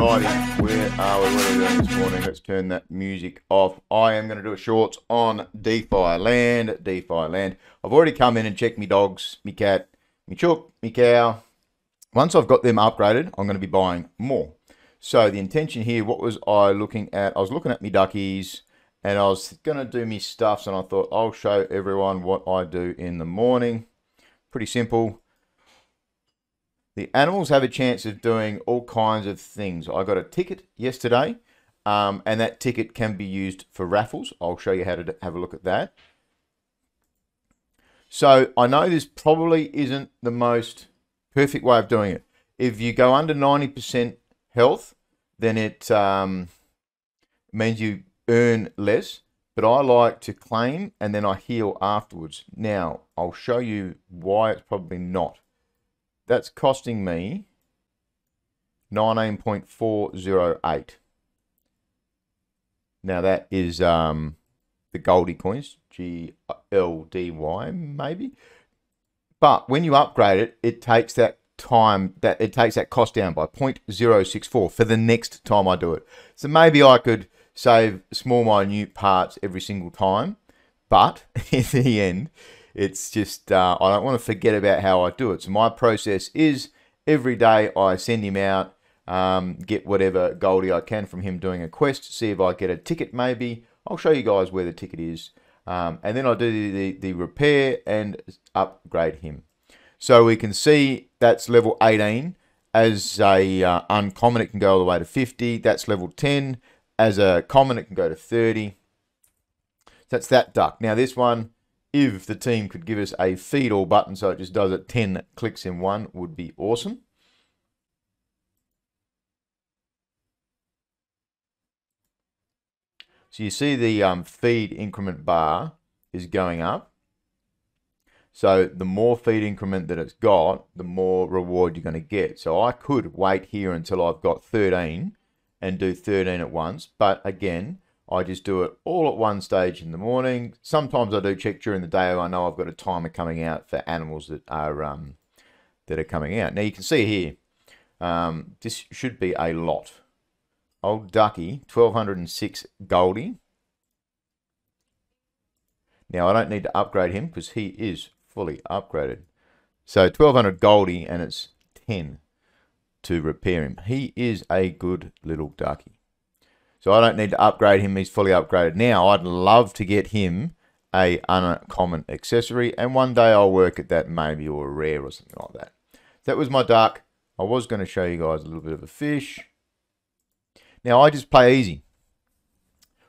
Alrighty, where are we? What are we doing this morning? Let's turn that music off. I am going to do a shorts on Defi Land. Defi Land. I've already come in and checked me dogs, me cat, me chook, me cow. Once I've got them upgraded, I'm going to be buying more. So the intention here, what was I looking at? I was looking at me duckies, and I was going to do me stuffs, and I thought I'll show everyone what I do in the morning. Pretty simple. The animals have a chance of doing all kinds of things. I got a ticket yesterday, and that ticket can be used for raffles. I'll show you how to have a look at that. So I know this probably isn't the most perfect way of doing it. If you go under 90% health, then it means you earn less. But I like to claim and then I heal afterwards. Now, I'll show you why it's probably not. That's costing me 19.408. Now that is the Goldie coins, GLDY maybe. But when you upgrade it, it takes that cost down by 0.064 for the next time I do it. So maybe I could save small minute parts every single time, but in the end, it's just, I don't want to forget about how I do it. So my process is every day I send him out, get whatever Goldie I can from him doing a quest, see if I get a ticket maybe. I'll show you guys where the ticket is. And then I'll do the repair and upgrade him. So we can see that's level 18. As a uncommon, it can go all the way to 50. That's level 10. As a common, it can go to 30. That's that duck. Now this one, if the team could give us a feed all button so it just does it 10 clicks in one, would be awesome. So you see the feed increment bar is going up. So the more feed increment that it's got, the more reward you're going to get. So I could wait here until I've got 13 and do 13 at once. But again, I just do it all at one stage in the morning. Sometimes I do check during the day. I know I've got a timer coming out for animals that are coming out. Now you can see here, this should be a lot. Old Ducky, 1206 Goldie. Now I don't need to upgrade him because he is fully upgraded. So 1200 Goldie and it's 10 to repair him. He is a good little ducky. So I don't need to upgrade him. He's fully upgraded. Now, I'd love to get him a uncommon accessory. And one day I'll work at that maybe, or a rare or something like that. That was my duck. I was going to show you guys a little bit of a fish. Now, I just play easy.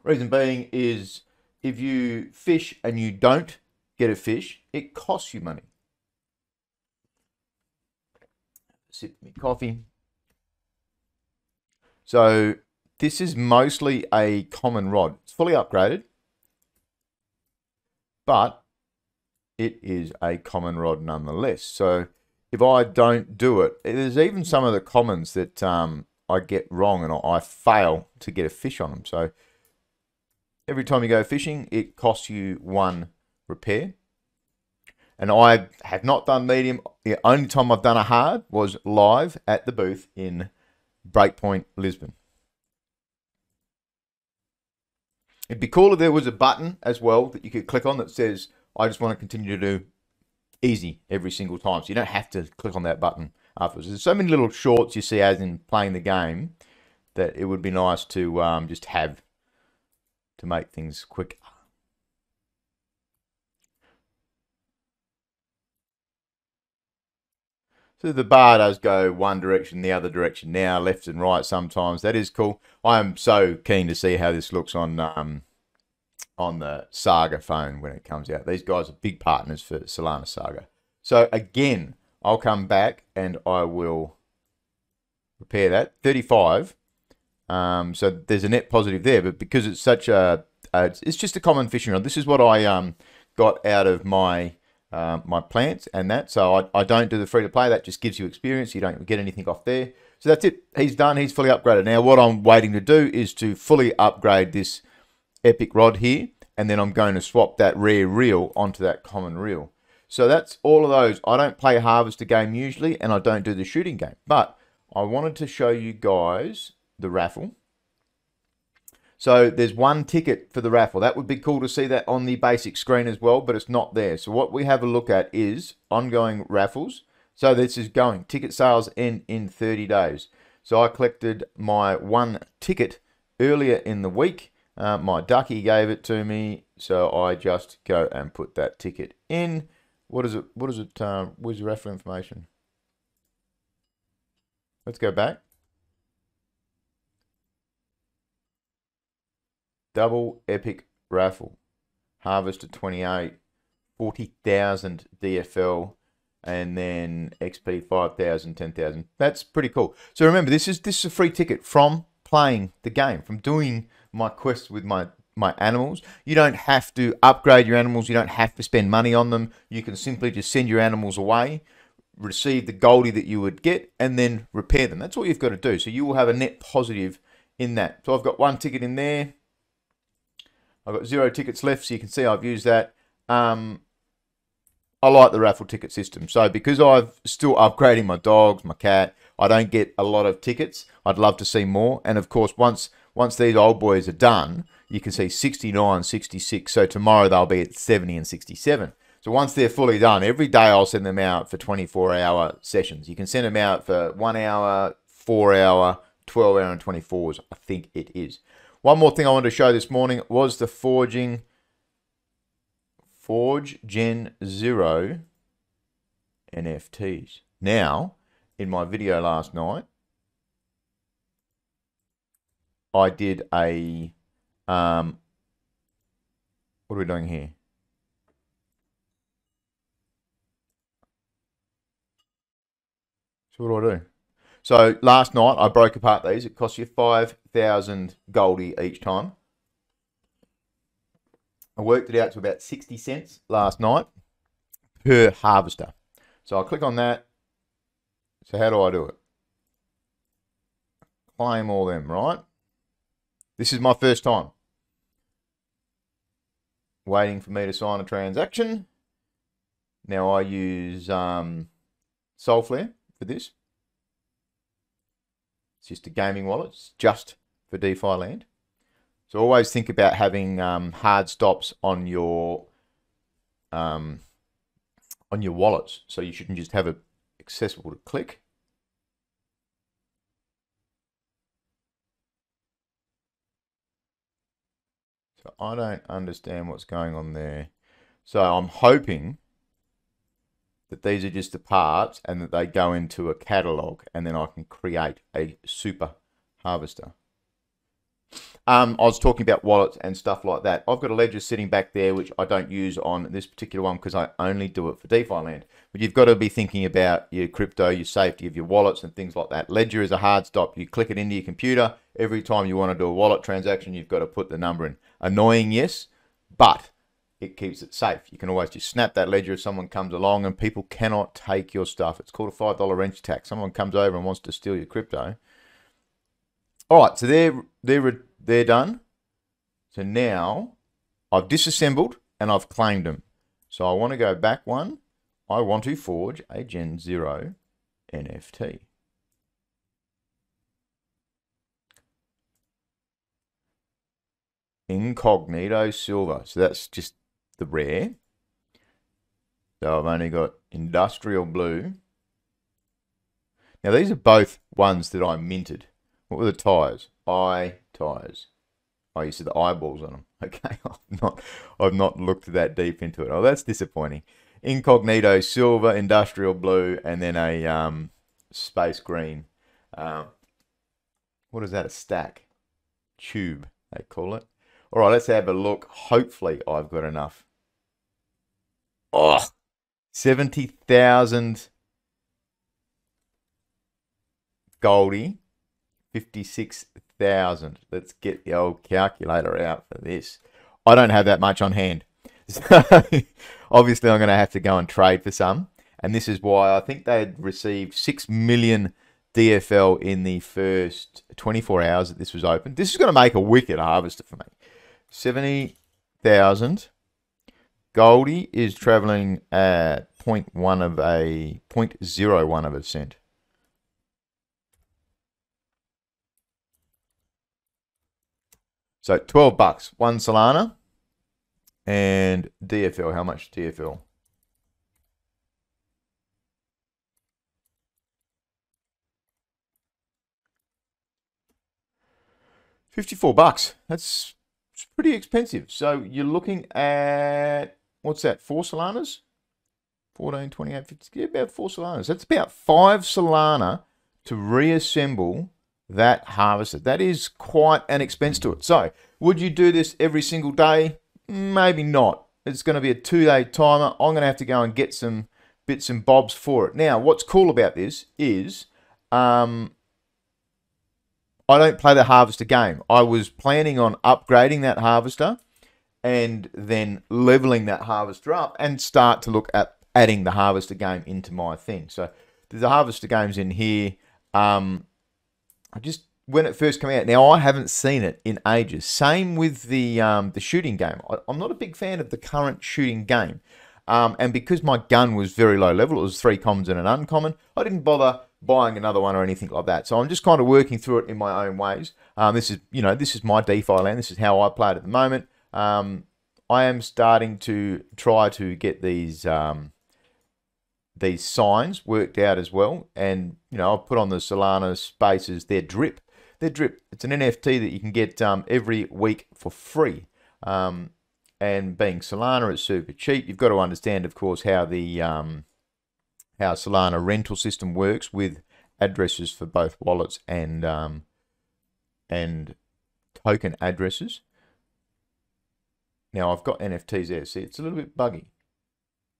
Reason being is if you fish and you don't get a fish, it costs you money. Sip me coffee. So this is mostly a common rod. It's fully upgraded, but it is a common rod nonetheless. So if I don't do it, there's even some of the commons that I get wrong and I fail to get a fish on them. So every time you go fishing, it costs you 1 repair. And I have not done medium. The only time I've done a hard was live at the booth in Breakpoint, Lisbon. It'd be cool if there was a button as well that you could click on that says, I just want to continue to do easy every single time. So you don't have to click on that button afterwards. There's so many little shorts you see as in playing the game that it would be nice to just have to make things quick. So the bar does go one direction, the other direction now, left and right sometimes. That is cool. I am so keen to see how this looks on the Saga phone when it comes out. These guys are big partners for Solana Saga. So again, I'll come back and I will repair that. 35. So there's a net positive there, but because it's such a, it's just a common fishing rod. This is what I got out of my my plants and that. So I don't do the free to play. That just gives you experience. You don't get anything off there. So that's it. He's done. He's fully upgraded. Now what I'm waiting to do is to fully upgrade this epic rod here. And then I'm going to swap that rare reel onto that common reel. So that's all of those. I don't play a harvester game usually, and I don't do the shooting game. But I wanted to show you guys the raffle. So there's one ticket for the raffle. That would be cool to see that on the basic screen as well, but it's not there. So what we have a look at is ongoing raffles. So this is going. Ticket sales end in 30 days. So I collected my one ticket earlier in the week. My ducky gave it to me. So I just go and put that ticket in. What is it? Where's the raffle information? Let's go back. Double epic raffle. Harvest at 28. 40,000 DFL. And then XP 5,000, 10,000. That's pretty cool. So remember, this is a free ticket from playing the game, from doing my quests with my animals. You don't have to upgrade your animals. You don't have to spend money on them. You can simply just send your animals away, receive the goldie that you would get, and then repair them. That's all you've got to do. So you will have a net positive in that. So I've got one ticket in there. I've got 0 tickets left, so you can see I've used that. I like the raffle ticket system. So because I'm still upgrading my dogs, my cat, I don't get a lot of tickets. I'd love to see more. And of course, once these old boys are done, you can see 69, 66. So tomorrow they'll be at 70 and 67. So once they're fully done, every day I'll send them out for 24-hour sessions. You can send them out for 1 hour, 4 hour, 12 hour, and 24s, I think it is. One more thing I wanted to show this morning was the Forge Gen 0 NFTs. Now, in my video last night, I did a, what are we doing here? So what do I do? So last night I broke apart these. It costs you 5,000 goldie each time. I worked it out to about 60 cents last night per harvester. So I'll click on that. So how do I do it? Claim all them, right? This is my first time. Waiting for me to sign a transaction. Now I use Soulflare for this. It's just a gaming wallet. It's just for DeFi Land. So always think about having hard stops on your wallets. So you shouldn't just have it accessible to click. So I don't understand what's going on there. So I'm hoping that these are just the parts and that they go into a catalog and then I can create a super harvester. I was talking about wallets and stuff like that. I've got a ledger sitting back there, which I don't use on this particular one because I only do it for DeFi Land. But you've got to be thinking about your crypto, your safety of your wallets and things like that. Ledger is a hard stop. You click it into your computer. Every time you want to do a wallet transaction, you've got to put the number in. Annoying, yes, but it keeps it safe. You can always just snap that ledger if someone comes along, and people cannot take your stuff. It's called a $5 wrench tax. Someone comes over and wants to steal your crypto. All right, so they're done. So now I've disassembled and I've claimed them. So I want to go back one. I want to forge a Gen 0 NFT. Incognito silver. So that's just the rare. So I've only got industrial blue. Now these are both ones that I minted. What were the tires? Tires. Oh, you see the eyeballs on them. Okay, I've not looked that deep into it. Oh, that's disappointing. Incognito silver, industrial blue, and then a space green. What is that? A stack tube, they call it. All right, let's have a look. Hopefully, I've got enough. Oh, 70,000 goldie. 56,000. Let's get the old calculator out for this. I don't have that much on hand. So obviously I'm going to have to go and trade for some. And this is why I think they had received 6 million DFL in the first 24 hours that this was open. This is going to make a wicked harvester for me. 70,000. Goldie is traveling at 0.01 of a cent. So 12 bucks, 1 Solana. And DFL, how much DFL? $54. That's pretty expensive. So you're looking at, what's that, 4 Solanas? 14, 28, 50, yeah, about 4 Solanas. That's about 5 Solana to reassemble that harvester. That is quite an expense to it. So would you do this every single day? Maybe not. It's going to be a 2-day timer. I'm going to have to go and get some bits and bobs for it. Now, what's cool about this is I don't play the harvester game. I was planning on upgrading that harvester and then leveling that harvester up and start to look at adding the harvester game into my thing. So there's the harvester games in here. When it first came out, now I haven't seen it in ages. Same with the shooting game. I'm not a big fan of the current shooting game. And because my gun was very low level, it was 3 commons and an uncommon, I didn't bother buying another one or anything like that. So I'm just kind of working through it in my own ways. This is my DeFi land. This is how I play it at the moment. I am starting to try to get these signs worked out as well. And, I've put on the Solana spaces, their drip. Their drip, it's an NFT that you can get every week for free. And being Solana, it's super cheap. You've got to understand, of course, how the how Solana rental system works with addresses for both wallets and token addresses. Now I've got NFTs there. See, it's a little bit buggy.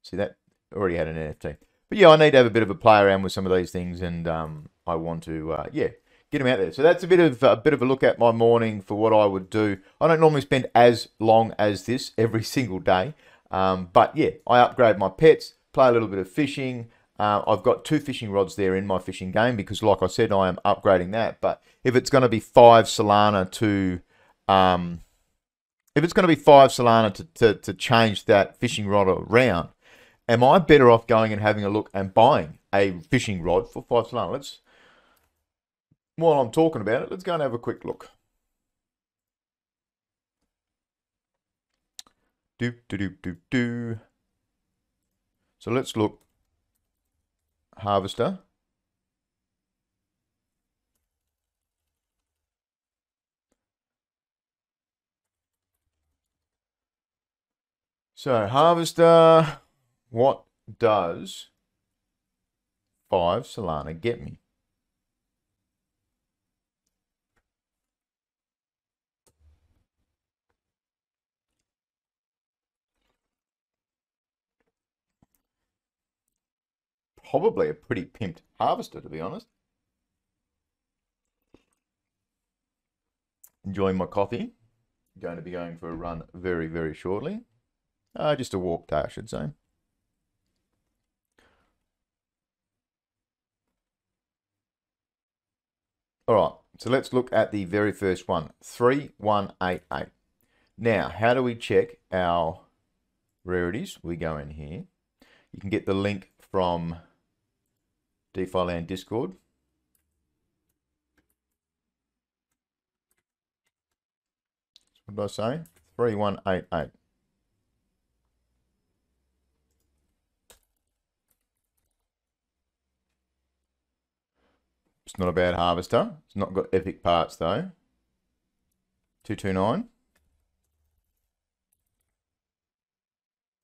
See that? Already had an NFT. But yeah, I need to have a bit of a play around with some of these things, and I want to get them out there. So that's a bit of a look at my morning for what I would do. I don't normally spend as long as this every single day, but yeah, I upgrade my pets, play a little bit of fishing. I've got 2 fishing rods there in my fishing game because, like I said, I am upgrading that. But if it's going to be 5 Solana to change that fishing rod around, am I better off going and having a look and buying a fishing rod for 5 Solana? While I'm talking about it, let's go and have a quick look. So let's look. Harvester. So harvester, what does 5 Solana get me? Probably a pretty pimped harvester, to be honest. Enjoying my coffee. Going to be going for a run very, very shortly. Just a walk day, I should say. All right, so let's look at the very first one, 3188. Now, how do we check our rarities? We go in here. You can get the link from DeFi Land Discord. What did I say? 3188. It's not a bad harvester. It's not got epic parts though. 229.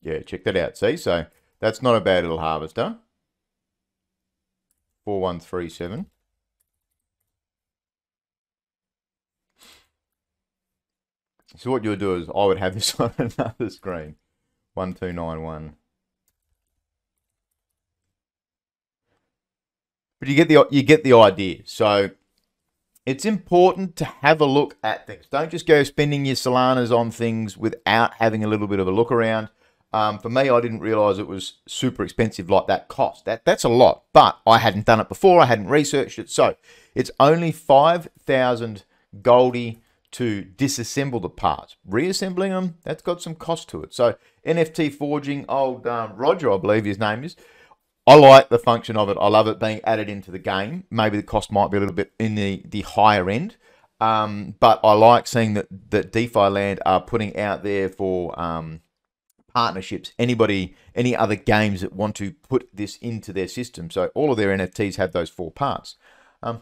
Yeah, check that out. See, so that's not a bad little harvester. 4137. So what you'll do is I would have this on another screen. 1291. But you get the idea. So it's important to have a look at things. Don't just go spending your Solanas on things without having a little bit of a look around. For me, I didn't realize it was super expensive like that cost. That's a lot, but I hadn't done it before. I hadn't researched it. So it's only 5,000 Goldie to disassemble the parts. Reassembling them, that's got some cost to it. So NFT forging, old Roger, I believe his name is, I like the function of it. I love it being added into the game. Maybe the cost might be a little bit in the higher end. But I like seeing that DeFi Land are putting out there for partnerships. Any other games that want to put this into their system. So all of their NFTs have those 4 parts.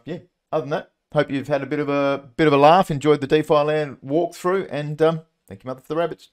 Yeah. Other than that, hope you've had a bit of a laugh, enjoyed the DeFi Land walkthrough, and thank you, Mother, for the rabbits.